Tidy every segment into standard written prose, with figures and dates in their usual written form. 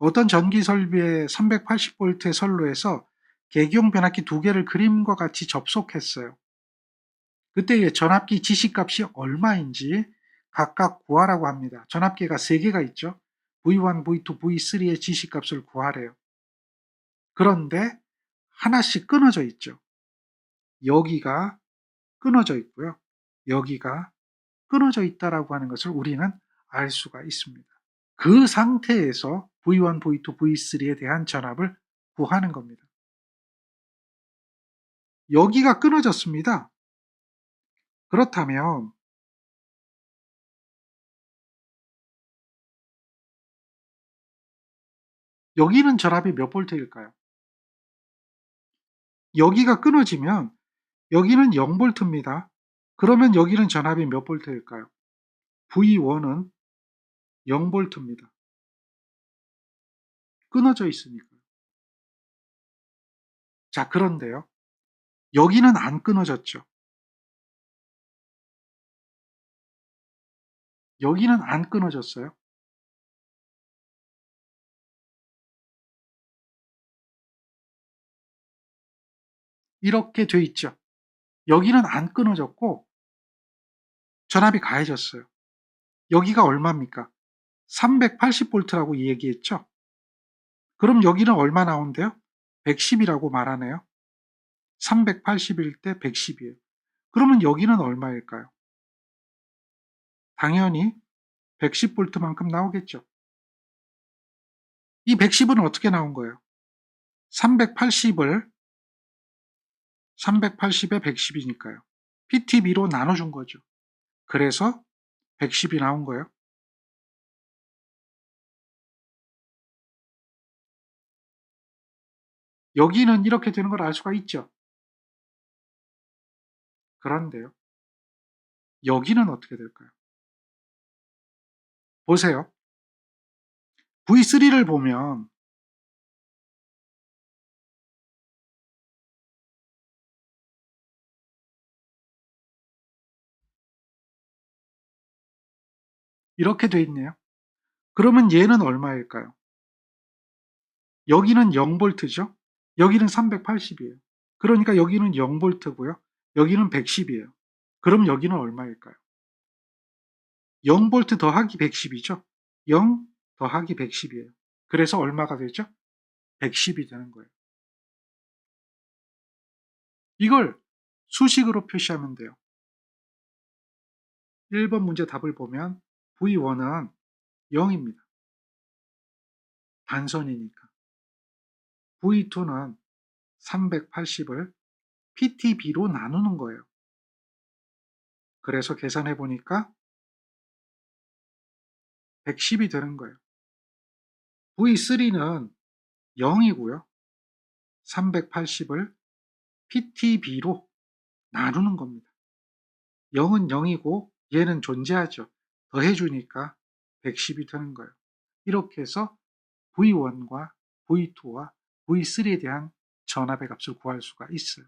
어떤 전기 설비에 380V의 선로에서 계기용 변압기 2개를 그림과 같이 접속했어요. 그때의 전압기 지시값이 얼마인지 각각 구하라고 합니다. 전압기가 3개가 있죠. V1, V2, V3의 지시값을 구하래요. 그런데 하나씩 끊어져 있죠. 여기가 끊어져 있고요. 여기가 끊어져 있다라고 하는 것을 우리는 알 수가 있습니다. 그 상태에서 V1, V2, V3에 대한 전압을 구하는 겁니다. 여기가 끊어졌습니다. 그렇다면 여기는 전압이 몇 볼트일까요? 여기가 끊어지면 여기는 0볼트입니다. 그러면 여기는 전압이 몇 볼트일까요? V1은 0볼트입니다. 끊어져 있으니까요. 자, 그런데요. 여기는 안 끊어졌죠. 여기는 안 끊어졌어요. 이렇게 돼 있죠. 여기는 안 끊어졌고 전압이 가해졌어요. 여기가 얼마입니까? 380V라고 얘기했죠. 그럼 여기는 얼마 나온대요? 110이라고 말하네요. 380일 때 110이에요. 그러면 여기는 얼마일까요? 당연히 110V만큼 나오겠죠. 이 110은 어떻게 나온 거예요? 380에 110이니까요. PTB로 나눠준 거죠. 그래서 110이 나온 거예요. 여기는 이렇게 되는 걸 알 수가 있죠. 그런데요. 여기는 어떻게 될까요? 보세요. V3를 보면 이렇게 돼 있네요. 그러면 얘는 얼마일까요? 여기는 0볼트죠. 여기는 380이에요. 그러니까 여기는 0볼트고요. 여기는 110이에요. 그럼 여기는 얼마일까요? 0볼트 더하기 110이죠. 0 더하기 110이에요. 그래서 얼마가 되죠? 110이 되는 거예요. 이걸 수식으로 표시하면 돼요. 1번 문제 답을 보면 V1은 0입니다. 단선이니까. V2는 380을 PTB로 나누는 거예요. 그래서 계산해 보니까 110이 되는 거예요. V3는 0이고요. 380을 PTB로 나누는 겁니다. 0은 0이고 얘는 존재하죠. 더해주니까 110이 되는 거예요. 이렇게 해서 V1과 V2와 V3에 대한 전압의 값을 구할 수가 있어요.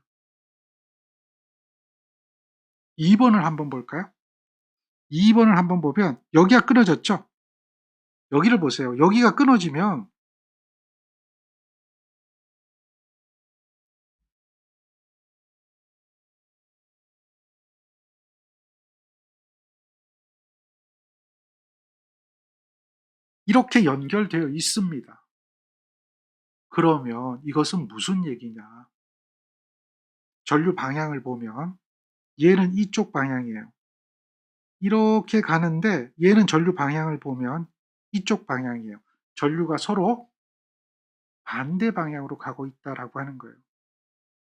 2번을 한번 볼까요? 2번을 한번 보면 여기가 끊어졌죠? 여기를 보세요. 여기가 끊어지면 이렇게 연결되어 있습니다. 그러면 이것은 무슨 얘기냐? 전류 방향을 보면 얘는 이쪽 방향이에요. 이렇게 가는데 얘는 전류 방향을 보면 이쪽 방향이에요. 전류가 서로 반대 방향으로 가고 있다라고 하는 거예요.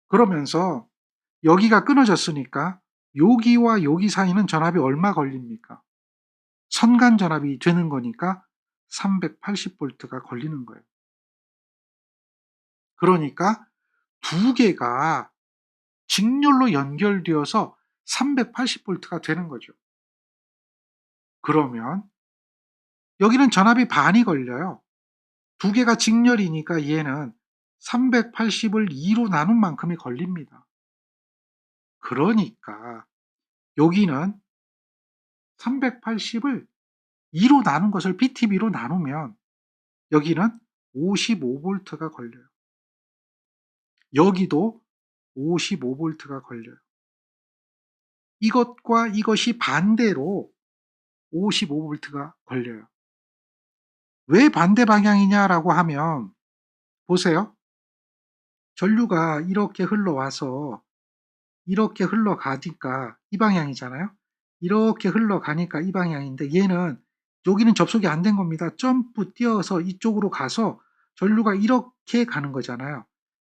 그러면서 여기가 끊어졌으니까 여기와 여기 사이는 전압이 얼마 걸립니까? 선간 전압이 되는 거니까 380V가 걸리는 거예요. 그러니까 두 개가 직렬로 연결되어서 380V가 되는 거죠. 그러면 여기는 전압이 반이 걸려요. 두 개가 직렬이니까 얘는 380을 2로 나눈 만큼이 걸립니다. 그러니까 여기는 380을 2로 나눈 것을 PTB로 나누면 여기는 55V가 걸려요. 여기도 55V가 걸려요. 이것과 이것이 반대로 55V가 걸려요. 왜 반대 방향이냐라고 하면 보세요. 전류가 이렇게 흘러와서 이렇게 흘러가니까 이 방향이잖아요. 이렇게 흘러가니까 이 방향인데 얘는 여기는 접속이 안 된 겁니다. 점프 뛰어서 이쪽으로 가서 전류가 이렇게 가는 거잖아요.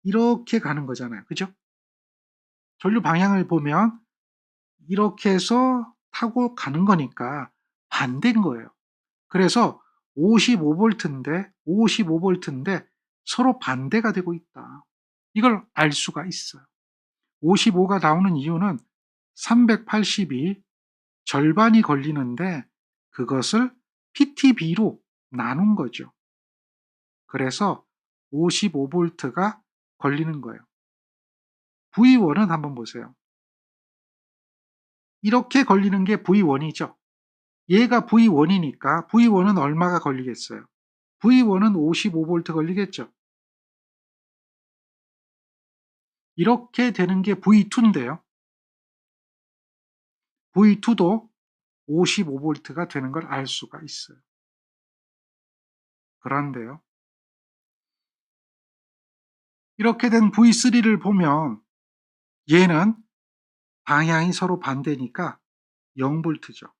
이렇게 가는 거잖아요. 그죠? 전류 방향을 보면 이렇게 해서 타고 가는 거니까 반대인 거예요. 그래서 55V인데 서로 반대가 되고 있다. 이걸 알 수가 있어요. 55가 나오는 이유는 380이 절반이 걸리는데 그것을 PTB로 나눈 거죠. 그래서 55V가 걸리는 거예요. V1은 한번 보세요. 이렇게 걸리는 게 V1이죠. 얘가 V1이니까 V1은 얼마가 걸리겠어요? V1은 55V 걸리겠죠. 이렇게 되는 게 V2인데요. V2도 55V가 되는 걸 알 수가 있어요. 그런데요. 이렇게 된 V3를 보면 얘는 방향이 서로 반대니까 0V죠.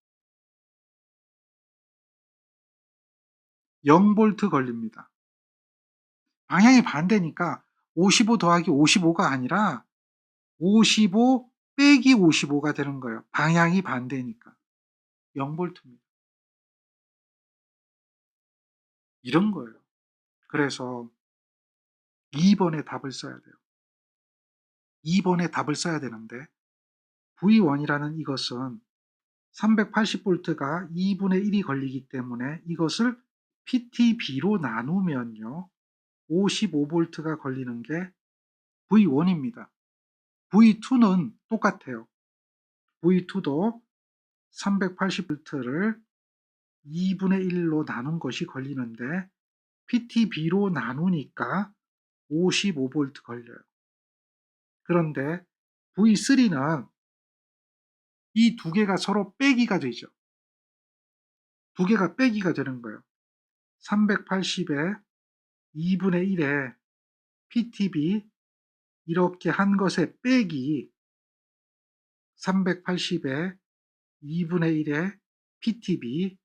0V 걸립니다. 방향이 반대니까 55 더하기 55가 아니라 55 빼기 55가 되는 거예요. 방향이 반대니까. 0V입니다. 이런 거예요. 그래서 2번에 답을 써야 돼요. 2번에 답을 써야 되는데 V1이라는 이것은 380V가 2분의 1이 걸리기 때문에 이것을 PTB로 나누면요. 55V가 걸리는 게 V1입니다. V2는 똑같아요. V2도 380V를 2분의 1로 나눈 것이 걸리는데 PTB로 나누니까 55V 걸려요. 그런데 V3는 이 두 개가 서로 빼기가 되죠. 두 개가 빼기가 되는 거예요. 380에 2분의 1에 PTB 이렇게 한 것에 빼기 380에 2분의 1에 PTB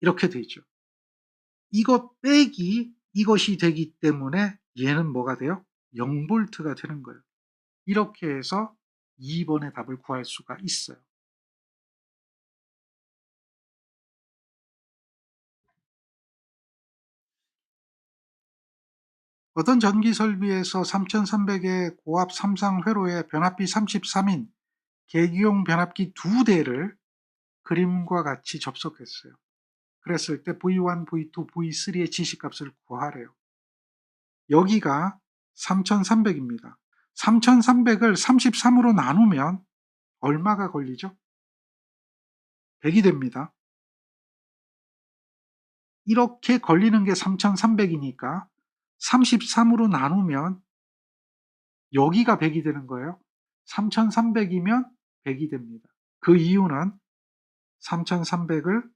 이렇게 되죠. 이것 빼기 이것이 되기 때문에 얘는 뭐가 돼요? 0V가 되는 거예요. 이렇게 해서 2번의 답을 구할 수가 있어요. 어떤 전기 설비에서 3300의 고압 3상 회로에 변압비 33인 계기용 변압기 2대를 그림과 같이 접속했어요. 그랬을 때 V1, V2, V3의 지시값을 구하래요. 여기가 3300입니다. 3300을 33으로 나누면 얼마가 걸리죠? 100이 됩니다. 이렇게 걸리는 게 3300이니까 33으로 나누면 여기가 100이 되는 거예요. 3300이면 100이 됩니다. 그 이유는 3300을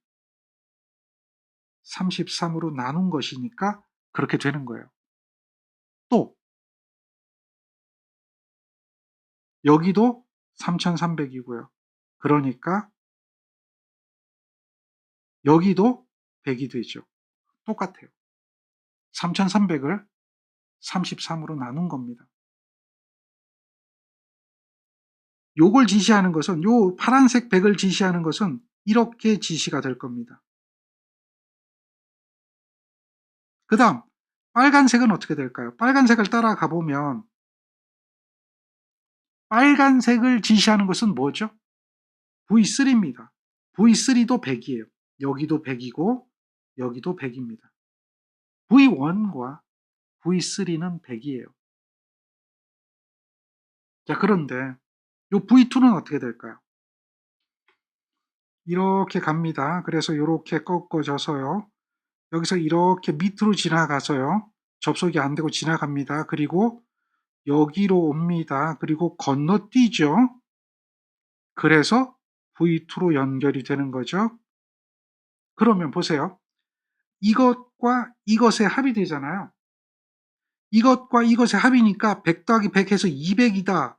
33으로 나눈 것이니까 그렇게 되는 거예요. 또 여기도 3300이고요. 그러니까 여기도 100이 되죠. 똑같아요. 3300을 33으로 나눈 겁니다. 요걸 지시하는 것은 요 파란색 100을 지시하는 것은 이렇게 지시가 될 겁니다. 그 다음 빨간색은 어떻게 될까요? 빨간색을 따라가 보면 빨간색을 지시하는 것은 뭐죠? V3입니다. V3도 100이에요. 여기도 100이고 여기도 100입니다. V1과 V3는 100이에요. 자, 그런데 요 V2는 어떻게 될까요? 이렇게 갑니다. 그래서 이렇게 꺾어져서요. 여기서 이렇게 밑으로 지나가서요. 접속이 안 되고 지나갑니다. 그리고 여기로 옵니다. 그리고 건너뛰죠. 그래서 V2로 연결이 되는 거죠. 그러면 보세요. 이것과 이것의 합이 되잖아요. 이것과 이것의 합이니까 100 더하기 100 해서 200이다.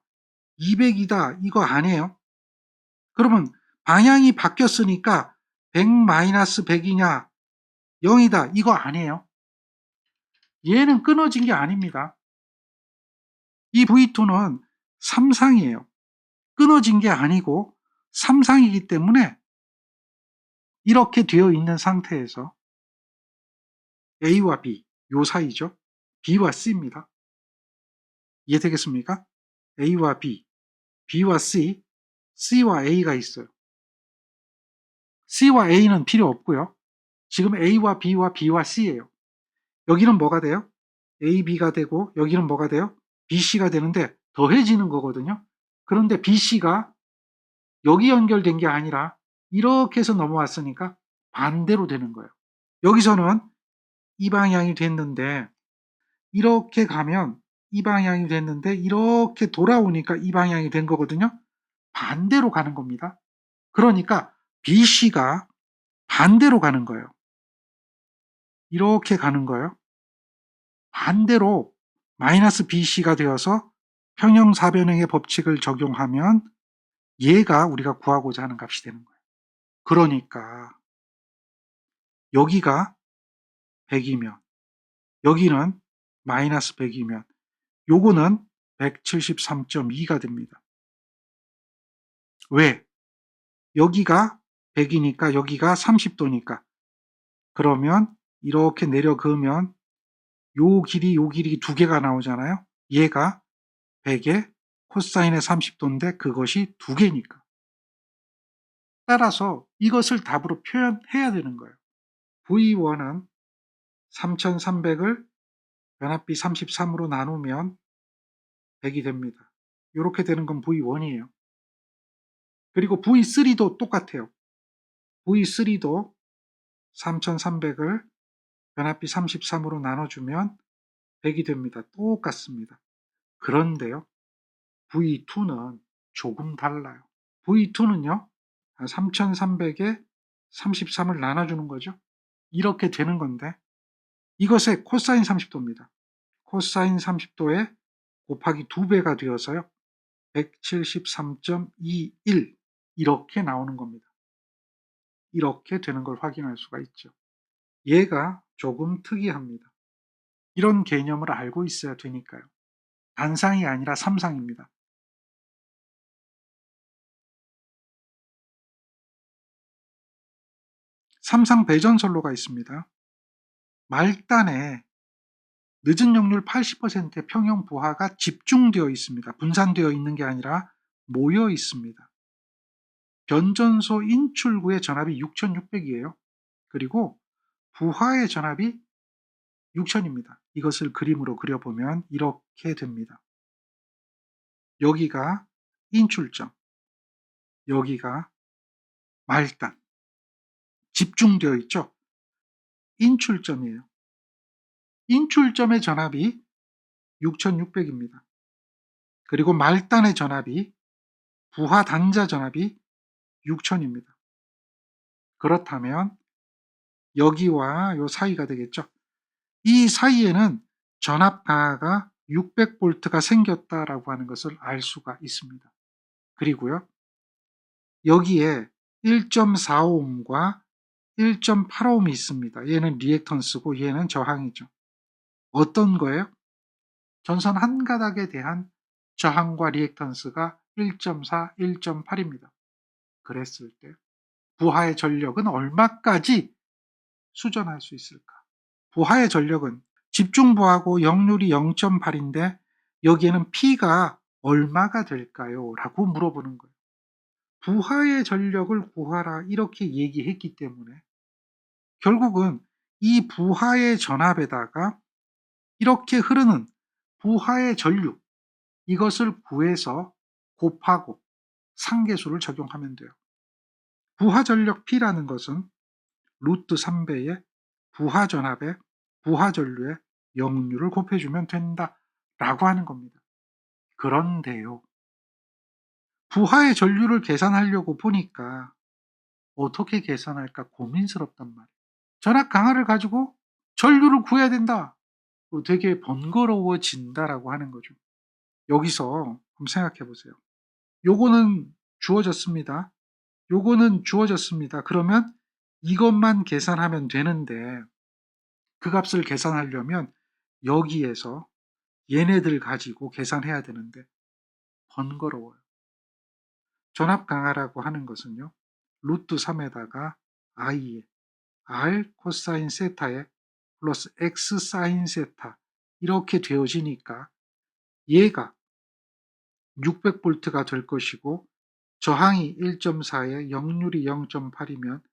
200이다. 이거 아니에요. 그러면 방향이 바뀌었으니까 100 마이너스 100이냐 0이다. 이거 아니에요. 얘는 끊어진 게 아닙니다. 이 V2는 3상이에요. 끊어진 게 아니고 3상이기 때문에 이렇게 되어 있는 상태에서 A와 B, 요 사이죠. B와 C입니다. 이해되겠습니까? A와 B, B와 C, C와 A가 있어요. C와 A는 필요 없고요. 지금 A와 B와 B와 C예요. 여기는 뭐가 돼요? A, B가 되고 여기는 뭐가 돼요? B, C가 되는데 더해지는 거거든요. 그런데 B, C가 여기 연결된 게 아니라 이렇게 해서 넘어왔으니까 반대로 되는 거예요. 여기서는 이 방향이 됐는데 이렇게 가면 이 방향이 됐는데 이렇게 돌아오니까 이 방향이 된 거거든요. 반대로 가는 겁니다. 그러니까 BC가 반대로 가는 거예요. 이렇게 가는 거예요. 반대로 마이너스 BC가 되어서 평형사변형의 법칙을 적용하면 얘가 우리가 구하고자 하는 값이 되는 거예요. 그러니까 여기가 100이면 여기는 마이너스 100이면 요거는 173.2가 됩니다. 왜? 여기가 100이니까 여기가 30도니까 그러면 이렇게 내려 그으면 요 길이 두 개가 나오잖아요. 얘가 100에 코사인의 30도인데 그것이 두 개니까. 따라서 이것을 답으로 표현해야 되는 거예요. V1은 3300을 변압비 33으로 나누면 100이 됩니다. 이렇게 되는 건 V1이에요. 그리고 V3도 똑같아요. V3도 3300을 변압비 33으로 나눠주면 100이 됩니다. 똑같습니다. 그런데요. V2는 조금 달라요. V2는요. 3300에 33을 나눠주는 거죠. 이렇게 되는 건데 이것의 코사인 30도입니다. 코사인 30도에 곱하기 2배가 되어서요. 173.21 이렇게 나오는 겁니다. 이렇게 되는 걸 확인할 수가 있죠. 얘가 조금 특이합니다. 이런 개념을 알고 있어야 되니까요. 단상이 아니라 3상입니다. 3상 배전선로가 있습니다. 말단에 늦은 역률 80%의 평형 부하가 집중되어 있습니다. 분산되어 있는 게 아니라 모여 있습니다. 변전소 인출구의 전압이 6600이에요. 그리고 부하의 전압이 6000입니다. 이것을 그림으로 그려보면 이렇게 됩니다. 여기가 인출점, 여기가 말단, 집중되어 있죠. 인출점이에요. 인출점의 전압이 6600입니다. 그리고 말단의 전압이 부하 단자 전압이 6000입니다. 그렇다면 여기와 요 사이가 되겠죠. 이 사이에는 전압 강하가 600V가 생겼다라고 하는 것을 알 수가 있습니다. 그리고요. 여기에 1.45옴과 1.85옴이 있습니다. 얘는 리액턴스고 얘는 저항이죠. 어떤 거예요? 전선 한 가닥에 대한 저항과 리액턴스가 1.4, 1.8입니다. 그랬을 때 부하의 전력은 얼마까지 수전할 수 있을까? 부하의 전력은 집중부하고 역률이 0.8인데 여기에는 P가 얼마가 될까요? 라고 물어보는 거예요. 부하의 전력을 구하라 이렇게 얘기했기 때문에 결국은 이 부하의 전압에다가 이렇게 흐르는 부하의 전류 이것을 구해서 곱하고 상계수를 적용하면 돼요. 부하 전력 P라는 것은 루트 3배의 부하 전압에 부하 전류의 역류를 곱해주면 된다라고 하는 겁니다. 그런데요, 부하의 전류를 계산하려고 보니까 어떻게 계산할까 고민스럽단 말이에요. 전압 강하를 가지고 전류를 구해야 된다. 되게 번거로워진다라고 하는 거죠. 여기서 한번 생각해 보세요. 요거는 주어졌습니다. 요거는 주어졌습니다. 그러면 이것만 계산하면 되는데 그 값을 계산하려면 여기에서 얘네들 가지고 계산해야 되는데 번거로워요. 전압 강하라고 하는 것은요. 루트 3에다가 i에 r 코사인 세타에 플러스 x 사인 세타 이렇게 되어지니까 얘가 600V가 될 것이고 저항이 1.4에 역률이 0.8이면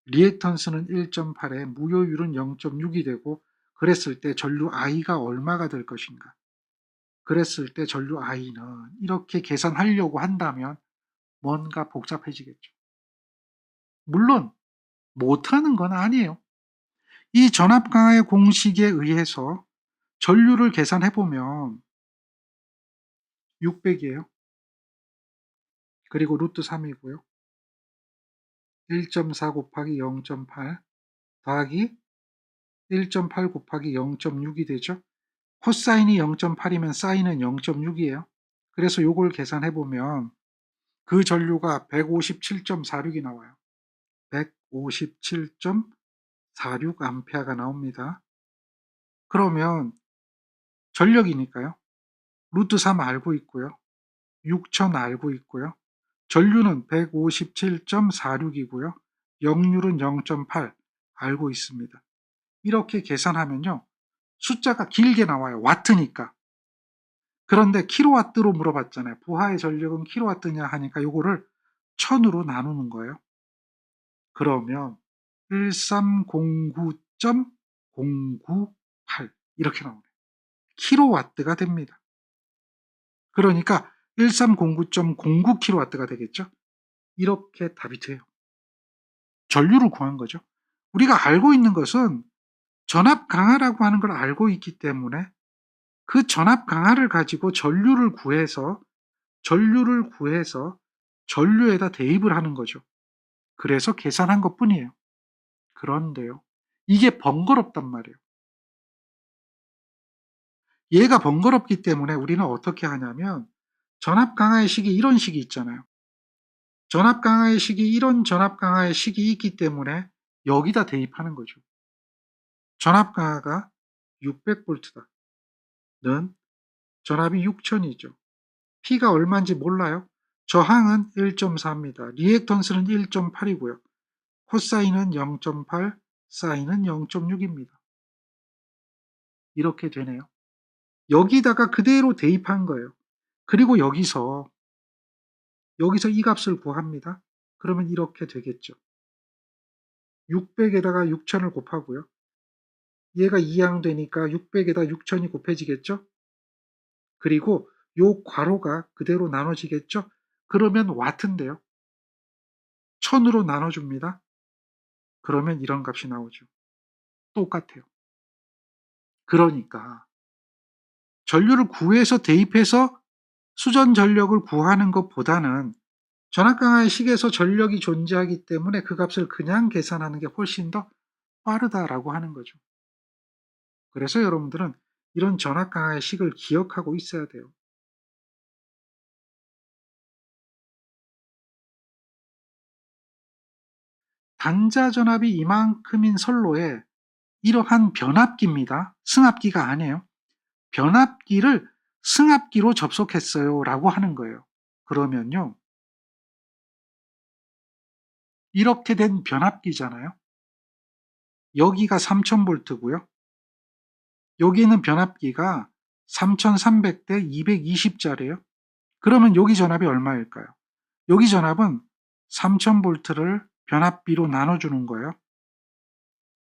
리액턴스는 1.8에 무효율은 0.6이 되고 그랬을 때 전류 I가 얼마가 될 것인가? 그랬을 때 전류 I는 이렇게 계산하려고 한다면 뭔가 복잡해지겠죠. 물론 못하는 건 아니에요. 이 전압 강화의 공식에 의해서 전류를 계산해보면 600이에요. 그리고 루트 3이고요. 1.4 곱하기 0.8 더하기 1.8 곱하기 0.6이 되죠. 코사인이 0.8이면 사인은 0.6이에요. 그래서 요걸 계산해보면 그 전류가 157.46이 나와요. 157.46A가 나옵니다. 그러면 전력이니까요. 루트 3 알고 있고요. 6000 알고 있고요. 전류는 157.46이고요. 역률은 0.8 알고 있습니다. 이렇게 계산하면요. 숫자가 길게 나와요. 와트니까. 그런데 킬로와트로 물어봤잖아요. 부하의 전력은 킬로와트냐 하니까 요거를 1000으로 나누는 거예요. 그러면 1309.098 이렇게 나오네요. 킬로와트가 됩니다. 그러니까 1309.09킬로와트가 되겠죠. 이렇게 답이 돼요. 전류를 구한 거죠. 우리가 알고 있는 것은 전압 강하라고 하는 걸 알고 있기 때문에 그 전압 강하를 가지고 전류를 구해서 전류에다 대입을 하는 거죠. 그래서 계산한 것 뿐이에요. 그런데요. 이게 번거롭단 말이에요. 얘가 번거롭기 때문에 우리는 어떻게 하냐면 전압 강화의 식이 이런 식이 있잖아요. 전압 강화의 식이 이런 전압 강화의 식이 있기 때문에 여기다 대입하는 거죠. 전압 강화가 600V다. 는 전압이 6000이죠. P가 얼마인지 몰라요. 저항은 1.4입니다. 리액턴스는 1.8이고요. 코사인은 0.8, 사인은 0.6입니다. 이렇게 되네요. 여기다가 그대로 대입한 거예요. 그리고 여기서 이 값을 구합니다. 그러면 이렇게 되겠죠. 600에다가 6000을 곱하고요. 얘가 이항되니까 600에다 6000이 곱해지겠죠. 그리고 요 괄호가 그대로 나눠지겠죠. 그러면 와트인데요. 1000으로 나눠줍니다. 그러면 이런 값이 나오죠. 똑같아요. 그러니까 전류를 구해서 대입해서 수전 전력을 구하는 것보다는 전압 강화의 식에서 전력이 존재하기 때문에 그 값을 그냥 계산하는 게 훨씬 더 빠르다라고 하는 거죠. 그래서 여러분들은 이런 전압 강화의 식을 기억하고 있어야 돼요. 단자 전압이 이만큼인 선로에 이러한 변압기입니다. 승합기가 아니에요. 변압기를 승합기로 접속했어요 라고 하는 거예요. 그러면요. 이렇게 된 변압기잖아요. 여기가 3000V고요. 여기는 변압기가 3300대 220짜리예요. 그러면 여기 전압이 얼마일까요? 여기 전압은 3000V를 변압비로 나눠주는 거예요.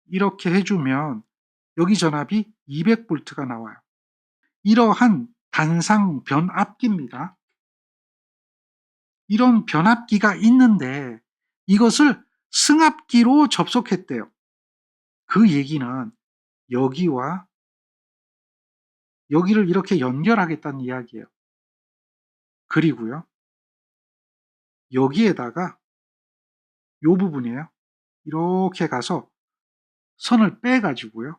이렇게 해주면 여기 전압이 200V가 나와요. 이러한 단상 변압기입니다. 이런 변압기가 있는데 이것을 승합기로 접속했대요. 그 얘기는 여기와 여기를 이렇게 연결하겠다는 이야기예요. 그리고요, 여기에다가 요 부분이에요. 이렇게 가서 선을 빼가지고요,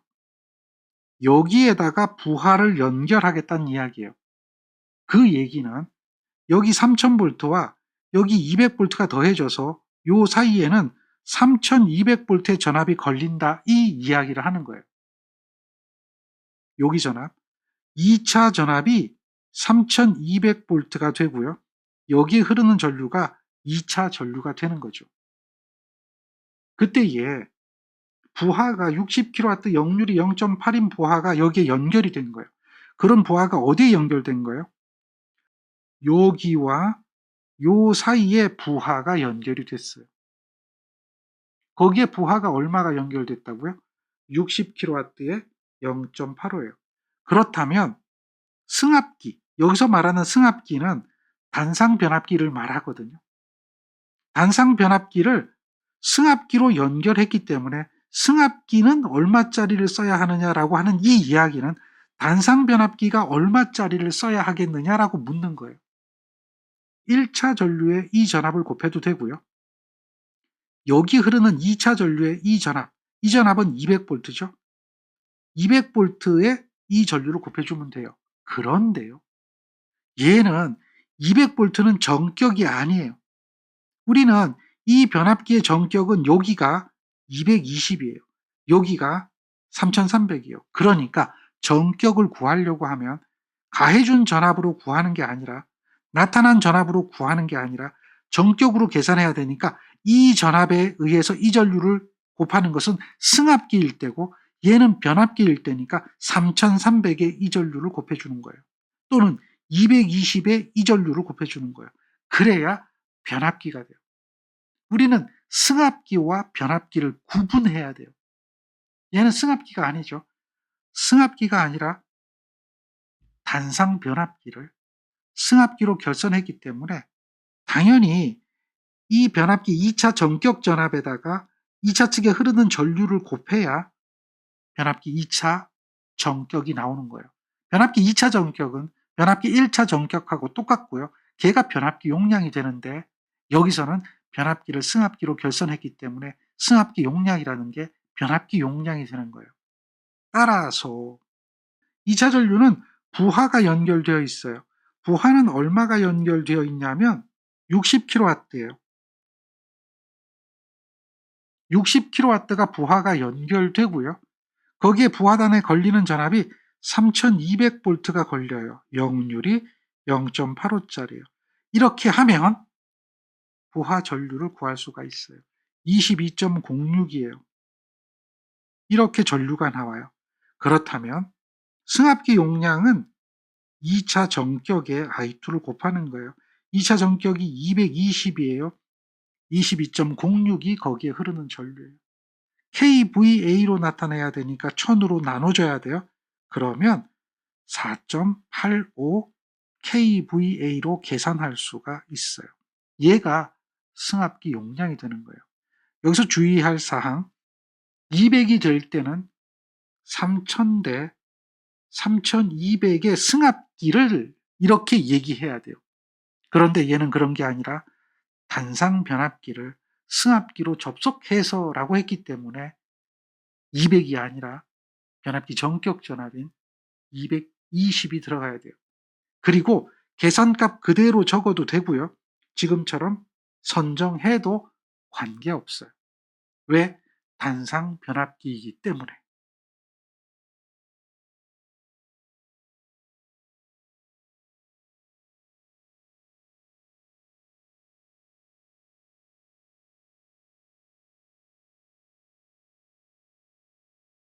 여기에다가 부하를 연결하겠다는 이야기예요. 그 얘기는 여기 3000V와 여기 200V가 더해져서 요 사이에는 3200V의 전압이 걸린다, 이 이야기를 하는 거예요. 여기 전압, 2차 전압이 3200V가 되고요, 여기에 흐르는 전류가 2차 전류가 되는 거죠. 그때에 부하가 60kW, 역률이 0.8인 부하가 여기에 연결이 된 거예요. 그런 부하가 어디에 연결된 거예요? 여기와 요 사이에 부하가 연결이 됐어요. 거기에 부하가 얼마가 연결됐다고요? 60kW에 0.85예요. 그렇다면 승합기, 여기서 말하는 승합기는 단상 변압기를 말하거든요. 단상 변압기를 승합기로 연결했기 때문에 승합기는 얼마짜리를 써야 하느냐라고 하는 이 이야기는 단상 변압기가 얼마짜리를 써야 하겠느냐라고 묻는 거예요. 1차 전류의 이 전압을 곱해도 되고요, 여기 흐르는 2차 전류의 이 전압은 200V죠. 200V에 이 전류를 곱해주면 돼요. 그런데요, 얘는 200V는 정격이 아니에요. 우리는 이 변압기의 정격은 여기가 220이에요. 여기가 3300이에요. 그러니까 정격을 구하려고 하면 가해준 전압으로 구하는 게 아니라, 나타난 전압으로 구하는 게 아니라 정격으로 계산해야 되니까 이 전압에 의해서 이 전류를 곱하는 것은 승합기일 때고, 얘는 변압기일 때니까 3300에 이 전류를 곱해주는 거예요. 또는 220에 이 전류를 곱해주는 거예요. 그래야 변압기가 돼요. 우리는 승합기와 변압기를 구분해야 돼요. 얘는 승합기가 아니죠. 승합기가 아니라 단상 변압기를 승합기로 결선했기 때문에 당연히 이 변압기 2차 정격 전압에다가 2차 측에 흐르는 전류를 곱해야 변압기 2차 정격이 나오는 거예요. 변압기 2차 정격은 변압기 1차 정격하고 똑같고요, 걔가 변압기 용량이 되는데 여기서는 변압기를 승합기로 결선했기 때문에 승합기 용량이라는 게 변압기 용량이 되는 거예요. 따라서 2차 전류는 부하가 연결되어 있어요. 부하는 얼마가 연결되어 있냐면 60kW예요. 60kW가 부하가 연결되고요, 거기에 부하단에 걸리는 전압이 3200V가 걸려요. 역률이 0.85짜리예요. 이렇게 하면 부하 전류를 구할 수가 있어요. 22.06이에요. 이렇게 전류가 나와요. 그렇다면 승합기 용량은 2차 정격에 I2를 곱하는 거예요. 2차 정격이 220이에요. 22.06이 거기에 흐르는 전류예요. kVA로 나타내야 되니까 1000으로 나눠줘야 돼요. 그러면 4.85 kVA로 계산할 수가 있어요. 얘가 승합기 용량이 되는 거예요. 여기서 주의할 사항, 200이 될 때는 3000대 3200의 승합기를 이렇게 얘기해야 돼요. 그런데 얘는 그런 게 아니라 단상 변압기를 승합기로 접속해서라고 했기 때문에 200이 아니라 변압기 정격 전압인 220이 들어가야 돼요. 그리고 계산값 그대로 적어도 되고요, 지금처럼 선정해도 관계없어요. 왜? 단상 변압기이기 때문에.